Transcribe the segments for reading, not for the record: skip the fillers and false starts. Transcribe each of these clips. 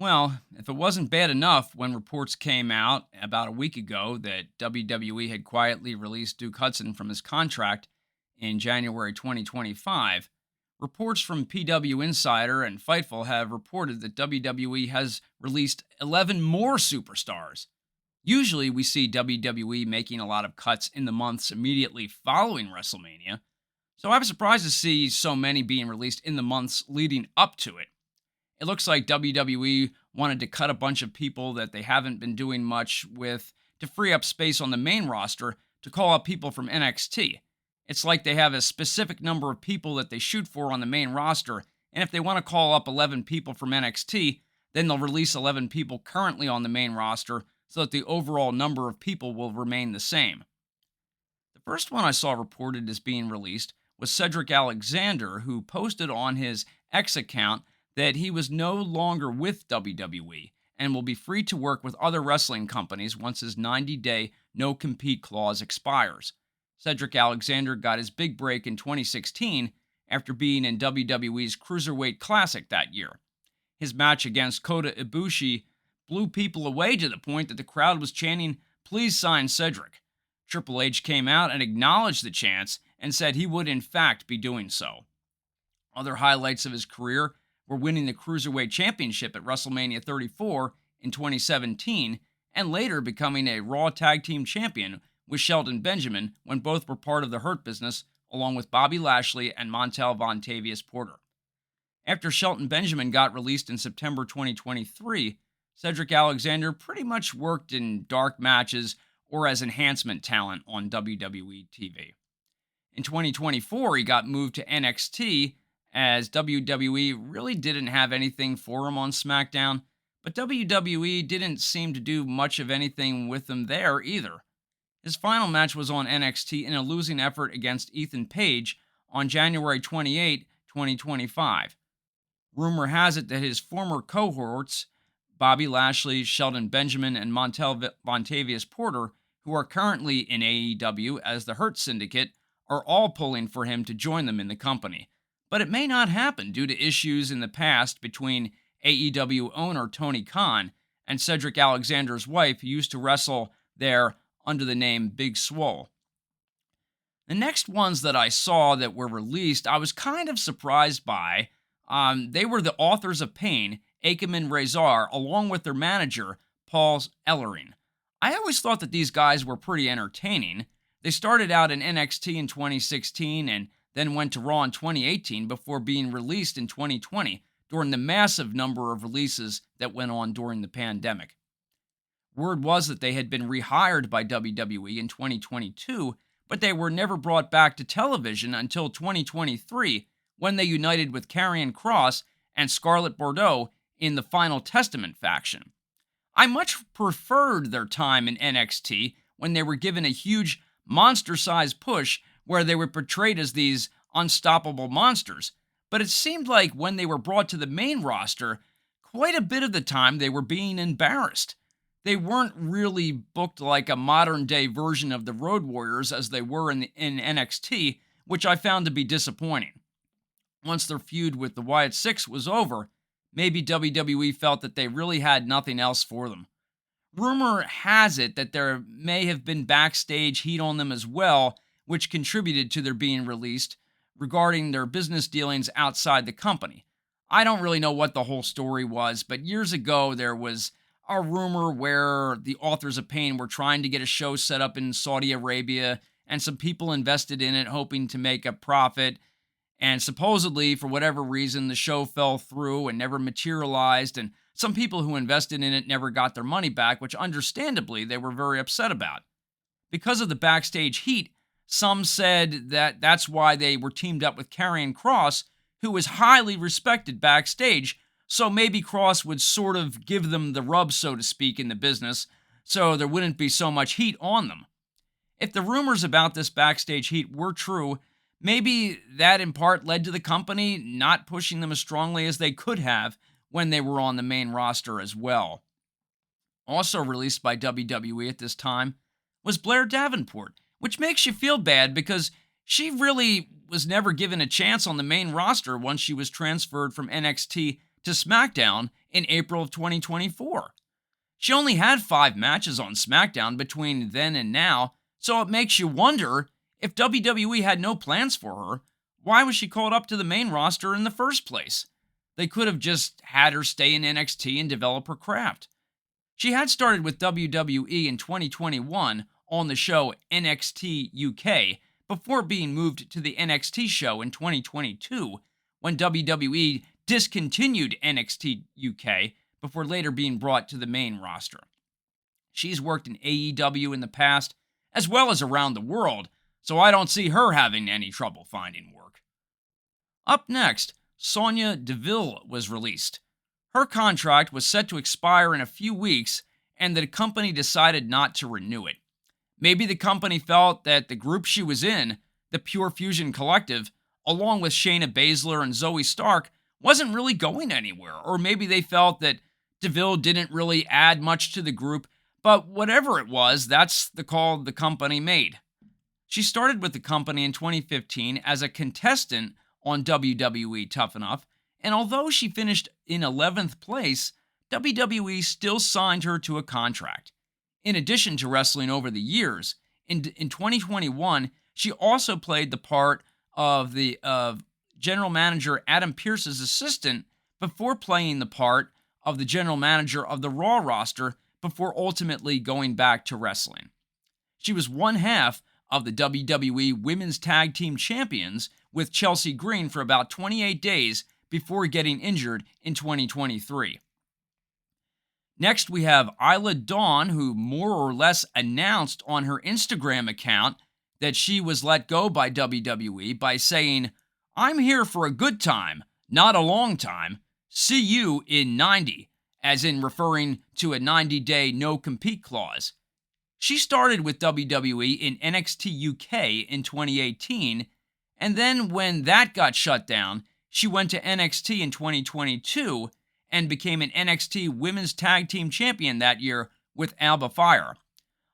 Well, if it wasn't bad enough when reports came out about a week ago that WWE had quietly released Duke Hudson from his contract in January 2025, reports from PW Insider and Fightful have reported that WWE has released 11 more superstars. Usually, we see WWE making a lot of cuts in the months immediately following WrestleMania, so I was surprised to see so many being released in the months leading up to it. It looks like WWE wanted to cut a bunch of people that they haven't been doing much with to free up space on the main roster to call up people from NXT. It's like they have a specific number of people that they shoot for on the main roster, and if they want to call up 11 people from NXT, then they'll release 11 people currently on the main roster so that the overall number of people will remain the same. The first one I saw reported as being released was Cedric Alexander, who posted on his X account that he was no longer with WWE and will be free to work with other wrestling companies once his 90-day no-compete clause expires. Cedric Alexander got his big break in 2016 after being in WWE's Cruiserweight Classic that year. His match against Kota Ibushi blew people away to the point that the crowd was chanting, "Please sign Cedric." Triple H came out and acknowledged the chants and said he would in fact be doing so. Other highlights of his career were winning the Cruiserweight Championship at WrestleMania 34 in 2017 and later becoming a Raw Tag Team Champion with Shelton Benjamin when both were part of the Hurt Business along with Bobby Lashley and Montel Vontavious Porter. After Shelton Benjamin got released in September 2023, Cedric Alexander pretty much worked in dark matches or as enhancement talent on WWE TV. In 2024, he got moved to NXT as WWE really didn't have anything for him on SmackDown, but WWE didn't seem to do much of anything with him there either. His final match was on NXT in a losing effort against Ethan Page on January 28, 2025. Rumor has it that his former cohorts, Bobby Lashley, Shelton Benjamin, and Montel Vontavious Porter, who are currently in AEW as the Hurt Syndicate, are all pulling for him to join them in the company. But it may not happen due to issues in the past between AEW owner Tony Khan and Cedric Alexander's wife, who used to wrestle there under the name Big Swole. The next ones that I saw that were released, I was kind of surprised by. They were the Authors of Pain, Akam and Razor, along with their manager, Paul Ellering. I always thought that these guys were pretty entertaining. They started out in NXT in 2016 and then went to Raw in 2018 before being released in 2020 during the massive number of releases that went on during the pandemic. Word was that they had been rehired by WWE in 2022, but they were never brought back to television until 2023 when they united with Karrion Kross and Scarlett Bordeaux in the Final Testament faction. I much preferred their time in NXT when they were given a huge monster-sized push where they were portrayed as these unstoppable monsters, but it seemed like when they were brought to the main roster, quite a bit of the time they were being embarrassed. They weren't really booked like a modern-day version of the Road Warriors as they were in NXT, which I found to be disappointing. Once their feud with the Wyatt Six was over, maybe WWE felt that they really had nothing else for them. Rumor has it that there may have been backstage heat on them as well, which contributed to their being released regarding their business dealings outside the company. I don't really know what the whole story was, but years ago there was a rumor where the Authors of Pain were trying to get a show set up in Saudi Arabia, and some people invested in it hoping to make a profit. And supposedly, for whatever reason, the show fell through and never materialized, and some people who invested in it never got their money back, which understandably they were very upset about. Because of the backstage heat, some said that that's why they were teamed up with Karrion Kross, who was highly respected backstage, so maybe Kross would sort of give them the rub, so to speak, in the business, so there wouldn't be so much heat on them. If the rumors about this backstage heat were true, maybe that in part led to the company not pushing them as strongly as they could have when they were on the main roster as well. Also released by WWE at this time was Blair Davenport, which makes you feel bad because she really was never given a chance on the main roster once she was transferred from NXT to SmackDown in April of 2024. She only had 5 matches on SmackDown between then and now, so it makes you wonder, if WWE had no plans for her, why was she called up to the main roster in the first place? They could have just had her stay in NXT and develop her craft. She had started with WWE in 2021 on the show NXT UK before being moved to the NXT show in 2022 when WWE discontinued NXT UK before later being brought to the main roster. She's worked in AEW in the past as well as around the world, so I don't see her having any trouble finding work. Up next, Sonya Deville was released. Her contract was set to expire in a few weeks, and the company decided not to renew it. Maybe the company felt that the group she was in, the Pure Fusion Collective, along with Shayna Baszler and Zoe Stark, wasn't really going anywhere, or maybe they felt that Deville didn't really add much to the group, but whatever it was, that's the call the company made. She started with the company in 2015 as a contestant on WWE Tough Enough, and although she finished in 11th place, WWE still signed her to a contract. In addition to wrestling over the years, in 2021, she also played the part of the general manager Adam Pearce's assistant before playing the part of the general manager of the Raw roster before ultimately going back to wrestling. She was one half of the WWE Women's Tag Team Champions with Chelsea Green for about 28 days before getting injured in 2023. Next, we have Isla Dawn, who more or less announced on her Instagram account that she was let go by WWE by saying, "I'm here for a good time, not a long time. See you in 90," as in referring to a 90-day no-compete clause. She started with WWE in NXT UK in 2018, and then when that got shut down, she went to NXT in 2022 and became an NXT Women's Tag Team Champion that year with Alba Fyre.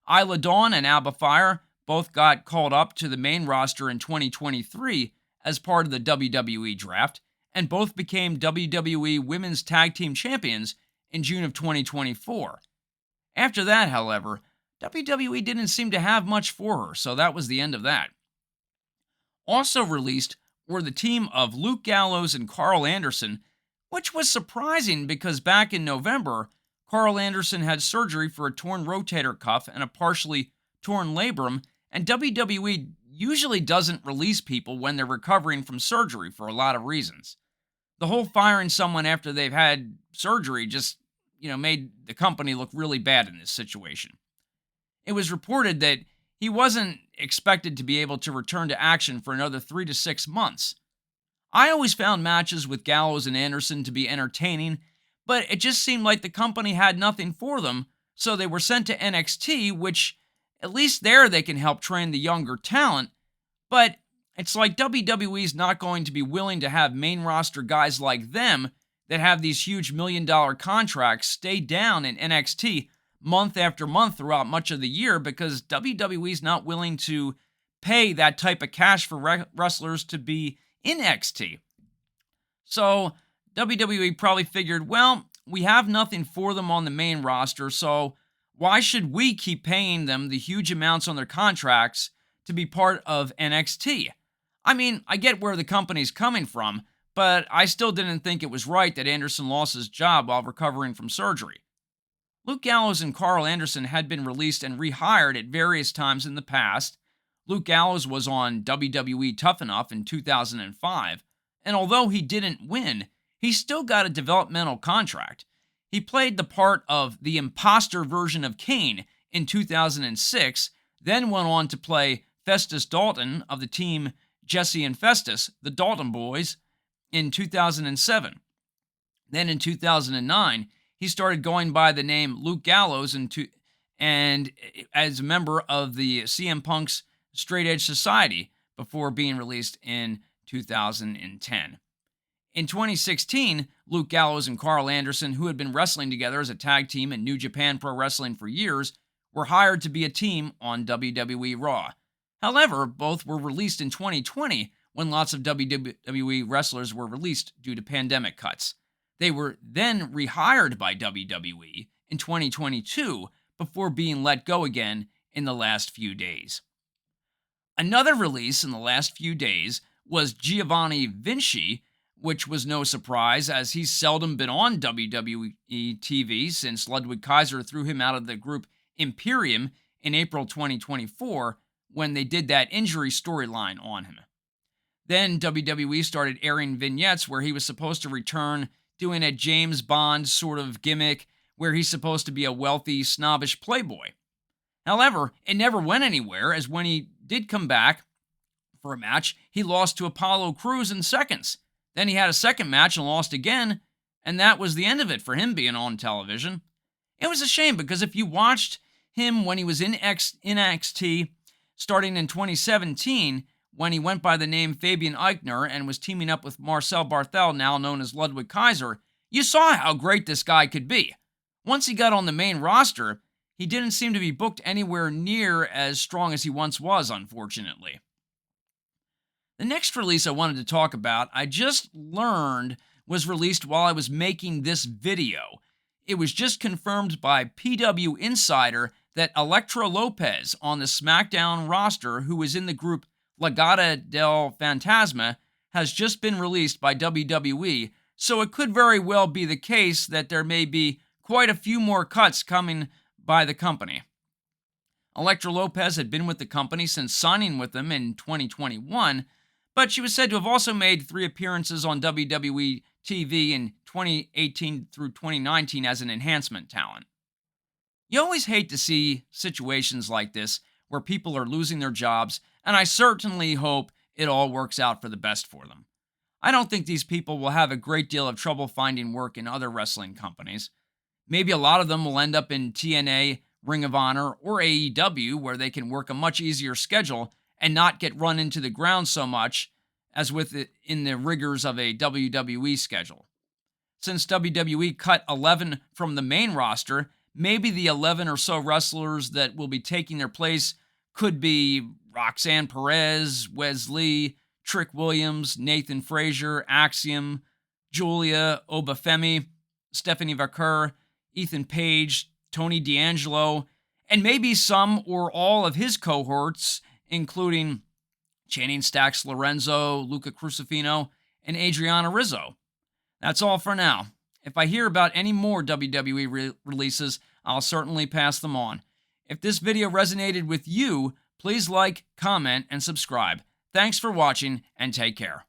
Isla Dawn and Alba Fyre both got called up to the main roster in 2023 as part of the WWE draft, and both became WWE Women's Tag Team Champions in June of 2024. After that, however, WWE didn't seem to have much for her, so that was the end of that. Also released were the team of Luke Gallows and Carl Anderson, which was surprising because back in November, Carl Anderson had surgery for a torn rotator cuff and a partially torn labrum, and WWE usually doesn't release people when they're recovering from surgery for a lot of reasons. The whole firing someone after they've had surgery just, made the company look really bad in this situation. It was reported that he wasn't expected to be able to return to action for another 3 to 6 months. I always found matches with Gallows and Anderson to be entertaining, but it just seemed like the company had nothing for them, so they were sent to NXT, which at least there they can help train the younger talent, but it's like WWE's not going to be willing to have main roster guys like them that have these huge $1 million contracts stay down in NXT month after month throughout much of the year because WWE's not willing to pay that type of cash for wrestlers to be in NXT. So WWE probably figured, well, we have nothing for them on the main roster, so why should we keep paying them the huge amounts on their contracts to be part of NXT? I mean, I get where the company's coming from, but I still didn't think it was right that Anderson lost his job while recovering from surgery. Luke Gallows and Carl Anderson had been released and rehired at various times in the past. Luke Gallows was on WWE Tough Enough in 2005, and although he didn't win, he still got a developmental contract. He played the part of the imposter version of Kane in 2006, then went on to play Festus Dalton of the team Jesse and Festus, the Dalton Boys, in 2007. Then in 2009, he started going by the name Luke Gallows and as a member of the CM Punk's Straight Edge Society before being released in 2010. In 2016, Luke Gallows and Carl Anderson, who had been wrestling together as a tag team in New Japan Pro Wrestling for years, were hired to be a team on WWE Raw. However, both were released in 2020 when lots of WWE wrestlers were released due to pandemic cuts. They were then rehired by WWE in 2022 before being let go again in the last few days. Another release in the last few days was Giovanni Vinci, which was no surprise as he's seldom been on WWE TV since Ludwig Kaiser threw him out of the group Imperium in April 2024 when they did that injury storyline on him. Then WWE started airing vignettes where he was supposed to return, doing a James Bond sort of gimmick where he's supposed to be a wealthy, snobbish playboy. However, it never went anywhere, as when he did come back for a match, he lost to Apollo Crews in seconds. Then he had a second match and lost again, and that was the end of it for him being on television. It was a shame because if you watched him when he was in NXT starting in 2017, when he went by the name Fabian Eichner and was teaming up with Marcel Barthel, now known as Ludwig Kaiser, you saw how great this guy could be. Once he got on the main roster, he didn't seem to be booked anywhere near as strong as he once was, unfortunately. The next release I wanted to talk about, I just learned was released while I was making this video. It was just confirmed by PW Insider that Elektra Lopez on the SmackDown roster, who is in the group Legada del Fantasma, has just been released by WWE, so it could very well be the case that there may be quite a few more cuts coming by the company. Elektra Lopez had been with the company since signing with them in 2021, but she was said to have also made 3 appearances on WWE TV in 2018 through 2019 as an enhancement talent. You always hate to see situations like this where people are losing their jobs, and I certainly hope it all works out for the best for them. I don't think these people will have a great deal of trouble finding work in other wrestling companies. Maybe a lot of them will end up in TNA, Ring of Honor, or AEW, where they can work a much easier schedule and not get run into the ground so much as with it in the rigors of a WWE schedule. Since WWE cut 11 from the main roster, maybe the 11 or so wrestlers that will be taking their place could be Roxanne Perez, Wes Lee, Trick Williams, Nathan Frazier, Axiom, Julia Obafemi, Stephanie Vaquer, Ethan Page, Tony D'Angelo, and maybe some or all of his cohorts, including Channing Stacks Lorenzo, Luca Crucifino, and Adriana Rizzo. That's all for now. If I hear about any more WWE releases, I'll certainly pass them on. If this video resonated with you, please like, comment, and subscribe. Thanks for watching, and take care.